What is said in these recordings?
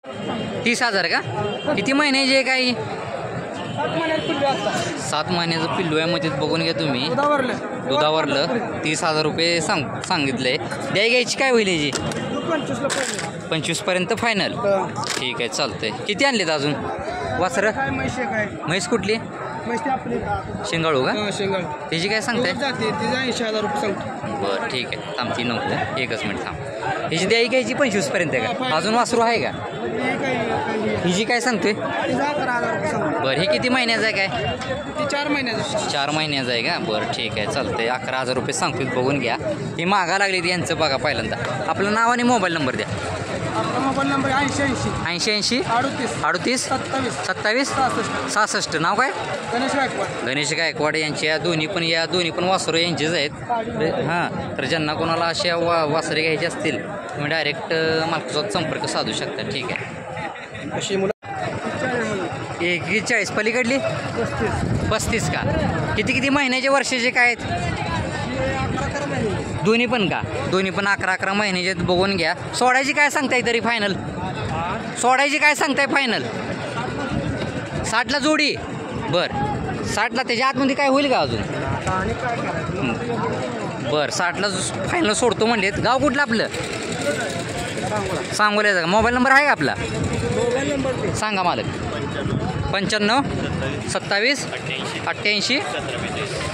30,000 का? किती महिन्याची आहे काही? 7 महिन्याचं पिल्लू आहे मध्ये बघून घ्या तुम्ही. दुधावरलं 30,000 रुपये सांगितलंय. घ्यायची काय होईल याची? 25 फायनल. ठीक आहे चालतंय. किती आणलेत अजून वासरं? म्हैस कुठली? शेंगाळू का? त्याची काय सांगताय? 80,000 रुपये सांगतो. बरं ठीक आहे थांबती नव्हतं. एकच मिनिट थांब. हिची द्यायची घ्यायची 25 का? अजून वासरू आहे का? हिची काय सांगतोय? 11,000 रुपये सांगतो. बरं हे किती महिन्याचं आहे काय? 4 महिन्याचं. 4 महिन्याचं आहे का? बरं ठीक आहे चालतंय. 11,000 रुपये सांगतोय बघून घ्या. ही मागा लागली यांचं बघा पहिल्यांदा. आपलं नाव आणि मोबाईल नंबर द्या. आपला मोबाईल नंबर 80 38 27 66. नाव काय? गणेश गायकवाड यांची या दोन्ही पण वासरं यांचेच आहेत. हां तर ज्यांना कोणाला अशा वासरे घ्यायचे असतील तुम्ही डायरेक्ट मालकासोबत संपर्क साधू शकता. ठीक आहे. अशी मुलं 41 पलीकडली 35 का? किती महिन्याचे वर्षाचे काय आहेत? दोन्ही पण का? दोन्ही पण 11 महिन्याचे बघून घ्या. सोडायची काय सांगताय तरी फायनल? सोडायची काय सांगताय फायनल? 60ला जोडी. बरं 60ला त्याच्या आतमध्ये काय होईल का अजून? बरं 60ला फायनल सोडतो म्हणलेत. गाव कुठलं आपलं? सांगोल्याचा का? मोबाईल नंबर आहे का आपला? सांगा मालक. 95 27 88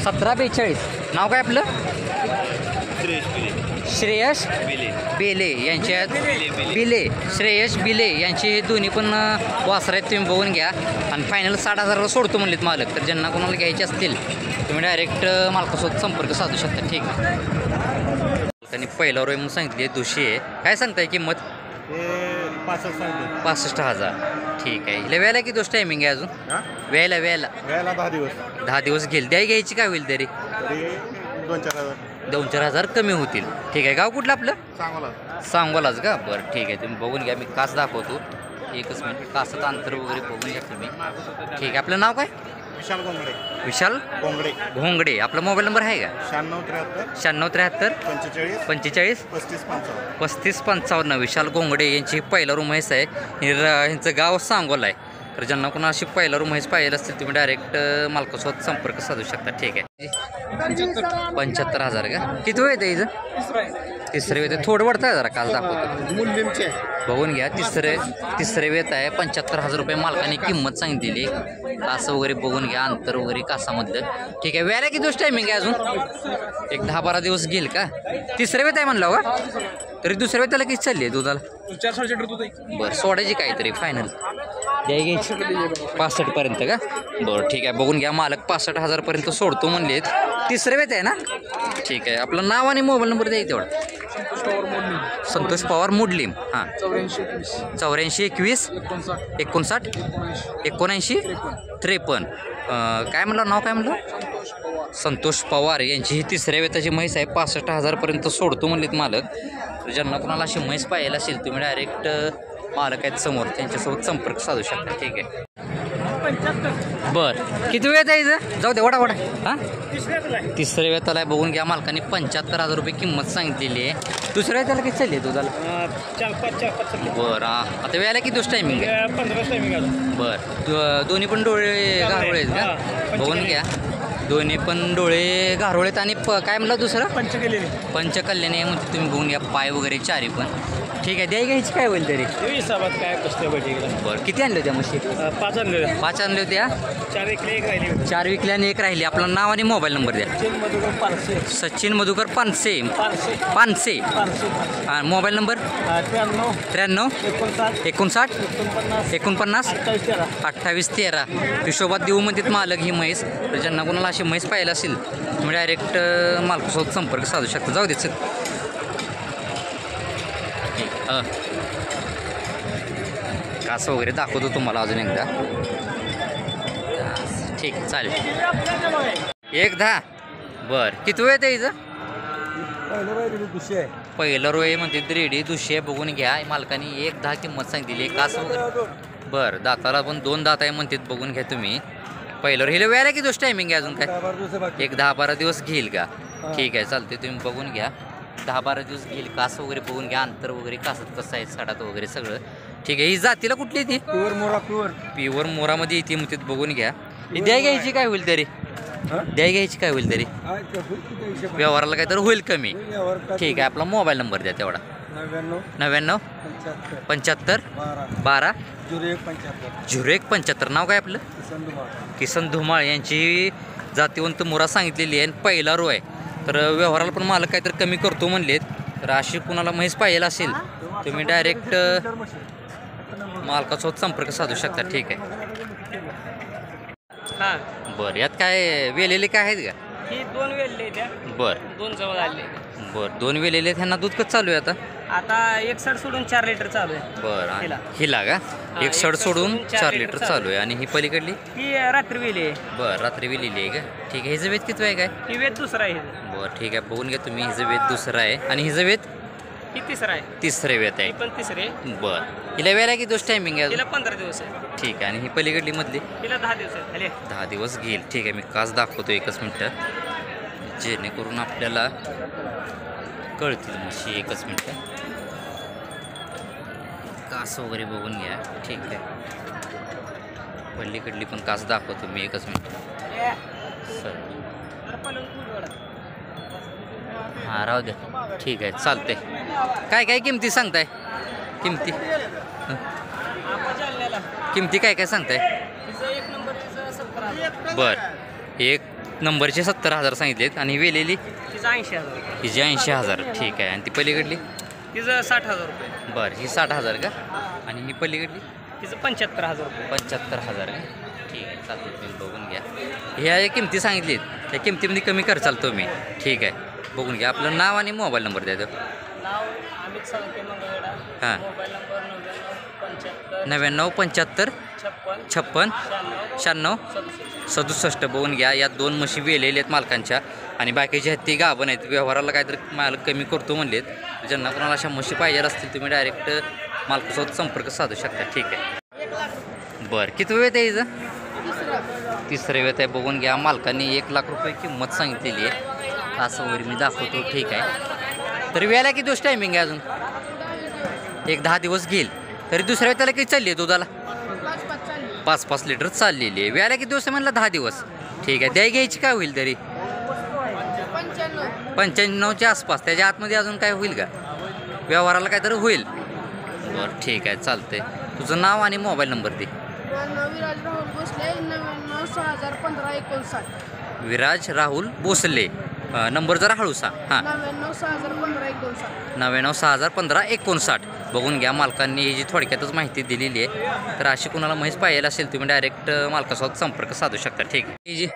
1742. नाव काय आपलं? श्रेयस बेले यांच्या श्रेयस बिले यांचे हे दोन्ही पण वासर आहेत. तुम्ही बघून घ्या. आणि फायनल 60,000ला सोडतो म्हणलेत मालक. तर ज्यांना कोणाला घ्यायचे असतील तुम्ही डायरेक्ट मालकासोबत संपर्क साधू शकता. ठीक आहे. त्यांनी पहिला रोय म्हणून सांगितली 200 आहे. काय सांगताय किंमत? 65,000. ठीक आहे. हिला वेळेला किती दिवस टायमिंग आहे अजून? वेळेला 10 दिवस घेईल. घ्यायची काय होईल तरी? 2-4 हजार कमी होतील. ठीक आहे. गाव कुठलं आपलं? सांगोलाच का? बरं ठीक आहे. तुम्ही बघून घ्या. मी कास दाखवतो. एकच मिनिट. कासाचं अंतर वगैरे बघून घ्या तुम्ही. ठीक आहे. आपलं नाव काय? विशाल घोंगडे. आपला मोबाईल नंबर आहे का? 9673 45 35 55. विशाल घोंगडे यांची पहिला रूम म्हैस आहे. यांचं गाव सांगोला आहे. तर ज्यांना कोणा अशी पहिला रूम म्हैस पाहिजे असतील तुम्ही डायरेक्ट मालकासोबत संपर्क साधू शकता. ठीक आहे. 75,000 का? किती वेळ येतं इथं? तिसरे वेळ. थोडं वाढतं जरा काल दाखवतो. बघून घ्या. तिसरे वेत आहे. 75,000 रुपये मालकाने किंमत सांगितलेली. कासं वगैरे बघून घ्या. अंतर वगैरे कासामधलं. ठीक आहे. वेळेला किती दिवस टायमिंग आहे अजून? एक 10-12 दिवस घेईल का? तिसरे वेत आहे म्हणलं का? तरी दुसऱ्या वेळ त्याला किती चालली आहे दुधाला? 4-4 दूध आहे. बरं सोडायची काहीतरी फायनल घ्यायची 65 का? बरं ठीक आहे. बघून घ्या. मालक 65,000 सोडतो म्हणलेत. तिसरे वेत आहे ना? ठीक आहे. आपलं नाव आणि मोबाईल नंबर द्यायचं तेवढा. संतोष पवार मुडलीम. हां 84 21 59 79 53. काय म्हणलं नाव? काय म्हणलं? संतोष पवार यांची ही तिसऱ्या वेताची म्हैस आहे. 65,000 सोडतो म्हणलेत मालक. तर ज्यांना कोणाला अशी म्हैस पाहायला असेल तुम्ही डायरेक्ट मालक आहेत समोर त्यांच्यासोबत संपर्क साधू शकता. ठीक आहे. बरं किती वेळ द्यायचं? जाऊ दे. वडा हां तिसऱ्या वेताला बघून घ्या. मालकाने 75,000 रुपये किंमत सांगितलेली आहे. दुसऱ्या वेताला किती चालली आहे दुधाला? 4-5. बरं आता वेळेला किती दिवस टायमिंग आहे? 15 टायमिंग आहे. बरं दोन्ही पण डोळे गारोळे आहेत का? बघून घ्या. दोन्ही पण डोळे गारोळेत. आणि काय म्हणलं दुसरं? पंचकल्याणी म्हणजे तुम्ही बघून घ्या. पाय वगैरे चारी पण. ठीक आहे. घ्यायची काय होईल तरी? काय पुस्तक भेटेल. बरं किती आणले होत्या म्हशी? 5 आणले. 5 आणले होत्या. 4 विकले 1 राहिली. 4 विकल्या आणि 1 राहिली. आपलं नाव आणि मोबाईल नंबर द्या. सचिन मधुकर पानसे. हां मोबाईल नंबर 93 59 49 28 13. हिशोबात देऊ म्हणतात मालक ही म्हैस. तर ज्यांना कोणाला अशी म्हैस पाहिजे असेल तुम्ही डायरेक्ट मालकासोबत संपर्क साधू शकता. जाऊ देच. कासं वगैरे दाखवतो तुम्हाला अजून एकदा. ठीक चालेल. 1-10. बरं किती वेळ आहे हिचं? पहिलं रोय म्हणते रेडी 200 बघून घ्या. मालकाने 1-10 किंमत सांगितली. कास वगैरे. बरं दाताला पण 2 दात आहे म्हणतात बघून घ्या तुम्ही. पहिलं हिला वेळेला किती दिवस टायमिंग आहे अजून? काय एक 10-12 दिवस घेईल का? ठीक आहे चालते. तुम्ही बघून घ्या. 10-12 दिवस घेईल. कास वगैरे बघून घ्या. अंतर वगैरे कासत कसं आहे सडात वगैरे सगळं ठीक आहे. ही जातीला कुठली ती प्युअर मोरा प्युअर. प्युअर मोरामध्ये येते मग ते बघून घ्या. ही द्या घ्यायची काय होईल तरी द्या घ्यायची काय होईल तरी व्यवहाराला काय तर होईल कमी. ठीक आहे. आपला मोबाईल नंबर द्या तेवढा. 99 75 12 0175. नाव काय आपलं किसन धुमाळ यांची जातीवंत मोरा सांगितलेली आहे आणि पहिला रो आहे. तर व्यवहाराला पण मालक काय तर कमी करतो म्हणलेत. तर अशी कुणाला म्हैस पाहिजे असेल तुम्ही डायरेक्ट मालकासोबत संपर्क साधू शकता. ठीक आहे. हां बरं यात काय वेलेले काय आहेत का ही 2 वेळले त्या बरं 2 जवळ आले. बरं 2 वेलेले आहेत. ह्यांना दूध कसं चालू आहे आता आता 1 सड सोडून 4 लिटर चालू आहे. बरं आणि हिला. हिला का एक सड सोडून 4 4 लिटर चालू आहे. आणि ही पलीकडली ही रात्री वेली आहे. बरं रात्री वेलेली आहे का. ठीक आहे. हिचं वेद किती आहे काय ही वेद दुसरा आहे हिचं. बरं ठीक आहे. बघून घ्या तुम्ही. हिचं वेद दुसरं आहे आणि हिचं वेद ही तिसरा आहे. तिसरे वेद आहे. ही पण तिसरे. बरं हिला वेळ आहे की दोष टायमिंग आहे हिला अजून? 15 दिवस आहे. ठीक आहे. आणि ही पलीकडली मधली हिला 10 दिवस आहे. खाली 10 दिवस घेईल. ठीक आहे. मी कास दाखवतो एकच मिनटं जेणेकरून आपल्याला कळतील म्हशी. एकच मिनटं कास वगैरे बघून घ्या. ठीक आहे. पलीकडली पण कास दाखवतो मी. एकच मिनटं सर हां राहू द्या. ठीक आहे चालतंय. काय काय किमती सांगताय किमती किमती काय काय सांगताय? बरं 1 नंबरचे 70,000 सांगितलेत आणि वेलेली तिचं 80,000. हिची 80,000. ठीक आहे. आणि ती पलीकडली तिचं 60,000 रुपये. बरं ही 60,000 का. आणि ही पलीकडली तिचं 75,000 रुपये. 75,000 का. ठीक आहे चालतं. तुम्ही बघून घ्या. ह्या ज्या किमती सांगितलीत त्या किमतीमध्ये कमी करचाल तुम्ही. ठीक आहे. बघून घ्या. आपलं नाव आणि मोबाईल नंबर द्या. नाव अमित साळुंखे मंगळवेढा. हां मोबाईल नंबर 99 75 56 96 67. बघून घ्या. यात 2 म्हशी वेलेल्या आहेत मालकांच्या आणि बाकीच्या आहेत ती गाभण आहेत. व्यवहाराला काहीतरी मालक कमी करतो म्हणलेत. ज्यांना कोणाला अशा म्हशी पाहिजे असतील तुम्ही डायरेक्ट मालकासोबत संपर्क साधू शकता. ठीक आहे. बरं किती वेळ आहे हिचं? तिसरे वेळ आहे. बघून घ्या. मालकांनी 1 लाख रुपये किंमत सांगितलेली आहे. असं वगैरे मी दाखवतो. ठीक आहे. तरी वेळेला किती दिवस टायमिंग आहे अजून? 10 दिवस घेईल. तरी दुसऱ्या वेळेला किती चालली आहे दुधाला? 5-5 लिटर चाललेली आहे. वेळेला किती दिवस आहे म्हणलं? 10 दिवस. ठीक आहे. द्या घ्यायची काय होईल तरी? 95च्या आसपास. त्याच्या आतमध्ये अजून काय होईल का व्यवहाराला काहीतरी होईल? बरं ठीक आहे चालतंय. तुझं नाव आणि मोबाईल नंबर दे. विराज राहुल भोसले. नंबर जरा हळू सांग. हां 99 6015 59. बघून घ्या. मालकांनी ही जी थोडक्यातच माहिती दिलेली आहे. तर अशी कुणाला म्हैस पाहिजे असेल तुम्ही डायरेक्ट मालकासोबत संपर्क साधू शकता. ठीक आहे. ही जी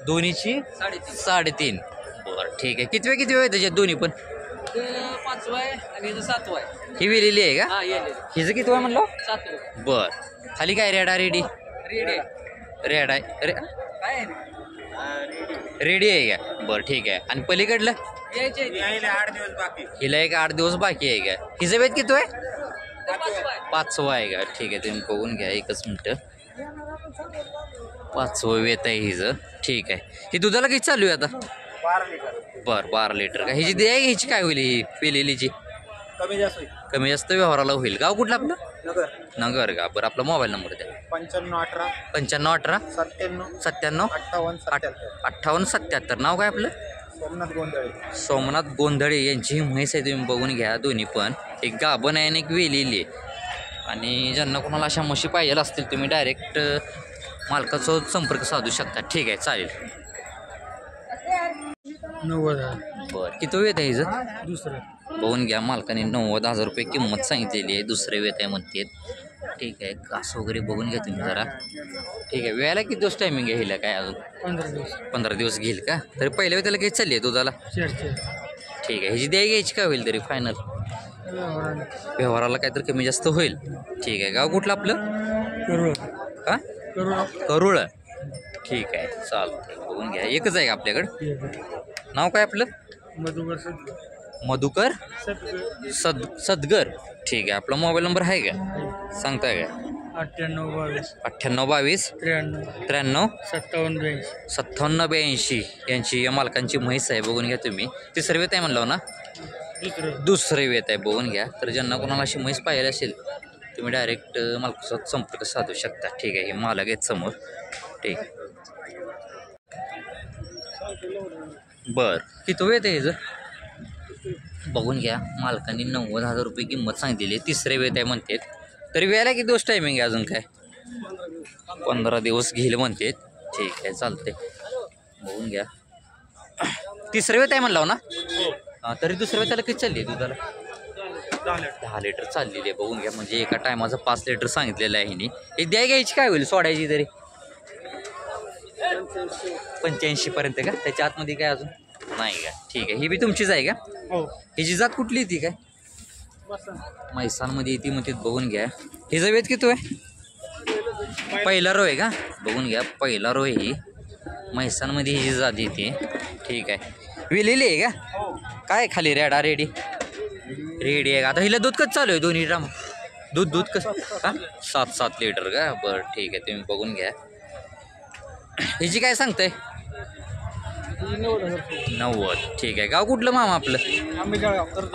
दोन्हीची 3.5. बरं ठीक आहे. किती वेळ त्याच्यात दोन्ही पण? 5वा आहे आणि 7वा आहे. ही वेलेली आहे का? हा हिचं किती वेळ म्हणलं? 7वा. बरं खाली काय रेडा रेडी रेड आहे काय रेडी आहे का? बरं ठीक आहे. आणि पलीकडलं यायचे 8 दिवस बाकी. हिला एक 8 दिवस बाकी आहे का? हिचं वेद किती आहे? 5वा आहे का? ठीक आहे. तुम्ही बघून घ्या. एकच मिनटं. 5वं वेत आहे हिचं. ठीक आहे. ही दुधाला किती चालू आहे आता? 12 लिटर. बरं 12 लिटर का. हिची द्या ह्याची काय होईल ही पेलेलीची? कमी जास्त होईल. कमी जास्त व्यवहाराला होईल. गाव कुठलं आपलं? नगर. नगर का. बरं आपला मोबाईल नंबर द्या. 95 18 97 97 58 77. नाव काय आपलं? सोमनाथ गोंधळे. सोमनाथ गोंधळे यांची ही म्हैस आहे. तुम्ही बघून घ्या. दोन्ही पण एक गाभण आहे आणि एक वेलेली आहे. आणि ज्यांना कोणाला अशा म्हशी पाहिजे असतील तुम्ही डायरेक्ट मालकासोबत संपर्क साधू शकता. ठीक आहे चालेल. 90,000. बरं किती वेत आहे हिचं? दुसरं. बघून घ्या. मालकाने 90,000 रुपये किंमत सांगितलेली आहे. दुसरे वेत आहे म्हणते. ठीक आहे. कास वगैरे बघून घ्या तुम्ही जरा. ठीक आहे. वेळेला किती दिवस टायमिंग आहे हिला काय अजून? 15 दिवस. 15 दिवस घेईल का? तरी पहिल्या वेळेला किती चालली आहे दुधाला? 4. ठीक आहे. ह्याची द्या घ्यायची काय होईल तरी फायनल? व्यवहाराला काहीतरी कमी जास्त होईल. ठीक आहे. गाव कुठलं आपलं? का करुळ. ठीक आहे चालतंय. बघून घ्या. एकच आहे का आपल्याकडं? नाव काय आपलं? मधुकर सदगर. ठीक आहे. आपला मोबाईल नंबर आहे का? सांगताय का? 98 22 93 57 82 यांची या मालकांची म्हैस आहे. बघून घ्या तुम्ही. ती सर्व आहे म्हणलं ना. दुसरे वेत आहे, बघून घ्या. तर ज्यांना कोणाला अशी म्हैस पाहिजे असेल तुम्ही डायरेक्ट मालकासोबत संपर्क साधू शकता. ठीक आहे, हे मालक आहेत समोर. ठीक. बर, किती वेळ आहे ह्याचं बघून घ्या. मालकांनी 90,000 रुपये किंमत सांगितलेली आहे. तिसरे वेत आहे म्हणतात. तरी वेळेला किती दिवस टायमिंग आहे अजून काय? 15 दिवस घेईल म्हणते. ठीक आहे, चालते. बघून घ्या. तिसरे वेत आहे म्हणलं ना. तरी दुसऱ्या वेळेला किती चालली आहे दुधाला? 10 लिटर चाललेली आहे. बघून घ्या. म्हणजे एका टायमाचं 5 लिटर सांगितलेलं आहे हिने. हे द्या घ्यायची काय होईल सोडायची तरी? 85 पर्यंत का? त्याच्या आतमध्ये काय अजून नाही का? ठीक आहे, ही बी तुमचीच आहे का? हिची जात कुठली ती काय? म्हैसांमध्ये येते म्हणते. बघून घ्या. हिचा वेत किती आहे? पहिला रो आहे का? बघून घ्या, पहिला रो आहे ही. म्हैसांमध्ये हिची जात येते. ठीक आहे, विलेली आहे का? काय खाली रेडा रेडी रेडी आहे का? आता हिला दूध कसं चालू आहे दोन्ही ड्राम? दूध कसं का? 7 लिटर का? बरं, ठीक आहे, तुम्ही बघून घ्या. हिची काय सांगताय? 90. ठीक आहे. गाव कुठलं मामा आपलं?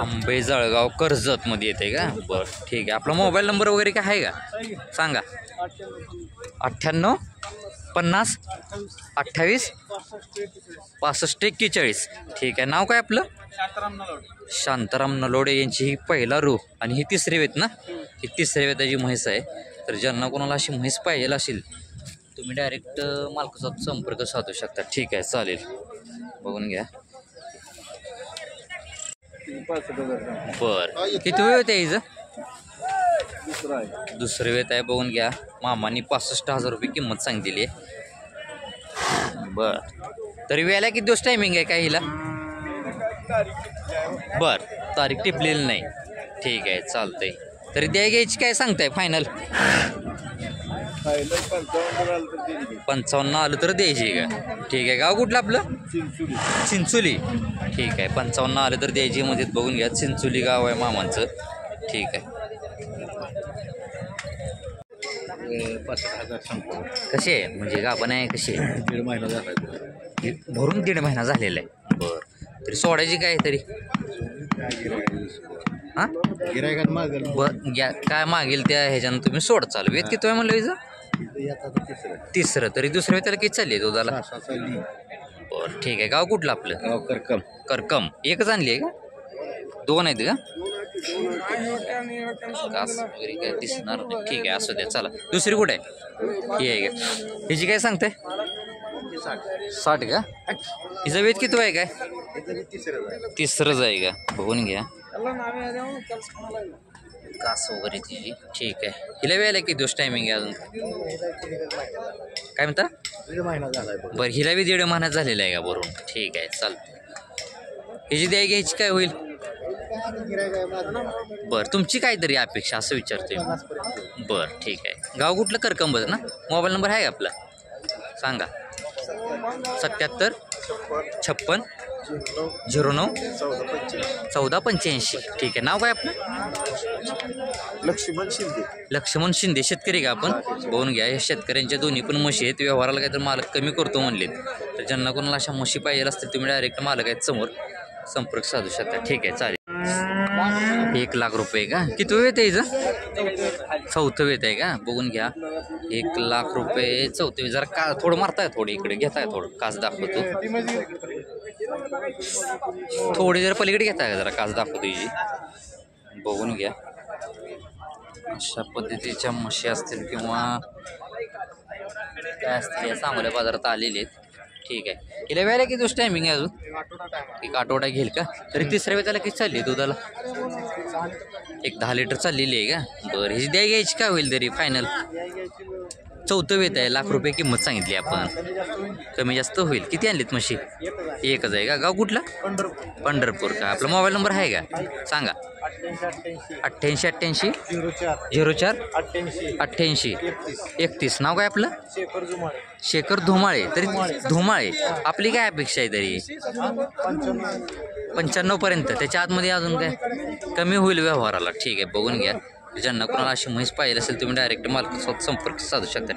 आंबेजळगाव कर्जत मध्ये येते का? बरं, ठीक आहे. आपला मोबाईल नंबर वगैरे काय आहे का? सांगा. 98 50 28 65 41. ठीक आहे. नाव काय आपलं? शांताराम नलोडे यांची ही पहिला रू आणि ही तिसरी वेत ना? ही तिसरी वेताची म्हैस आहे. तर ज्यांना कोणाला अशी म्हैस पाहिजे असेल तुम्ही डायरेक्ट मालकासोबत संपर्क साधू शकता. ठीक आहे, चालेल. बघून घ्या. बर, किती वेळ होते हिचं? दुसरी वेत आहे. बघून घ्या. मामांनी 65,000 रुपये किंमत सांगितलेली आहे. बर, तरी वेळेला किती दिवस टायमिंग आहे काय हिला? बर, तारीख टिपलेली नाही. ठीक आहे, चालतंय. तरी द्या घ्यायची काय सांगताय फायनल? 55 आलं तर द्यायची का? ठीक आहे. गाव कुठलं आपलं? चिंचोली. ठीक आहे, 55 आलं तर द्यायची म्हणजे बघून घ्या. चिंचोली गाव आहे मामांचं. ठीक आहे. कसे आहे म्हणजे गाभण आहे कशी आहे? 1.5 महिना झाला. भरून 1.5 महिना झालेला आहे. बरं, तरी सोडायची काय तरी? हां, गिरायकात मागेल. बरं, काय मागेल त्या ह्याच्यानं तुम्ही सोड चालू. वेत किती आहे म्हणलं हिचं? तिसरं. तरी दुसऱ्या वेळेला किती चालली आहे दुधाला? बरं, ठीक आहे. गाव कुठलं आपलं? करकम. एकच आणली आहे का? 2 आहेत का? कास वगैरे काय दिसणार नाही. ठीक आहे, असू द्या. चला, दुसरी कुठे आहे? ही आहे का? हिची काय सांगताय? 60 का? हिचं वेत किती आहे काय? तिसरंच आहे का? बघून घ्या. कास वगैरे तिची. ठीक आहे. हिला वेळेला किती दिवस टायमिंग आहे अजून? काय म्हणता? 1.5 महिना झाला. बरं, हिला बी 1.5 महिना झालेला आहे का? बरोबर. ठीक आहे, चालतं. हिची द्याय घ्यायची काय होईल? बरं, तुमची काहीतरी अपेक्षा असं विचारतोय. बरं, ठीक आहे. गाव कुठलं? करकंबच ना? मोबाईल नंबर आहे आपला? सांगा. 77 56 09 14 85. ठीक आहे. नाव काय आपलं? लक्ष्मण शिंदे. शेतकरी का आपण? बघून घ्या. या शेतकऱ्यांच्या दोन्ही पण म्हशी आहेत. व्यवहाराला काय तर मालक कमी करतो म्हणलेत. तर ज्यांना कोणाला अशा म्हशी पाहिजे असतील तुम्ही डायरेक्ट मालक आहेत समोर संपर्क साधू शकता. ठीक आहे, चालेल. 1 लाख रुपये का? किती वेळ आहे हिचं? 4थं वेत आहे का? बघून घ्या. 1 लाख रुपये 4थं वेत. जरा का थोडं मारताय, थोडं इकडे घेताय, थोडं कास दाखवतो. थोडी जरा पलीकडे घेताय का? जरा कास दाखवतो हिची. बघून घ्या. अशा पद्धतीच्या म्हशी असतील किंवा काय असतील या सांगोल्या बाजारात आलेले आहेत. ठीक आहे. हिला वेळेला किती दिवस टायमिंग आहे अजून? 1 आठवडा घेईल का? तरी तिसऱ्या वेळेला किती चालली आहे दुधाला? 10 लिटर चाललेली आहे का? बरं, ही द्या घ्यायची काय होईल तरी फायनल? 4थं वेत आहे. 1 लाख रुपये किंमत सांगितली आपण. कमी जास्त होईल. किती आणलीत म्हशी? एकच आहे का? गाव कुठला? पंढरपूर का? आपला मोबाईल नंबर आहे का? सांगा. 88 04 88 31. नाव काय आपलं? शेखर धुमाळे. तरी धुमाळे. आपली काय अपेक्षा आहे तरी? 95 पर्यंत. त्याच्या आतमध्ये अजून काय कमी होईल व्यवहाराला? ठीक आहे, बघून घ्या. ज्यांना कोणाला अशी म्हैस पाहिजे असेल तुम्ही डायरेक्ट मालकासोबत संपर्क साधू शकता.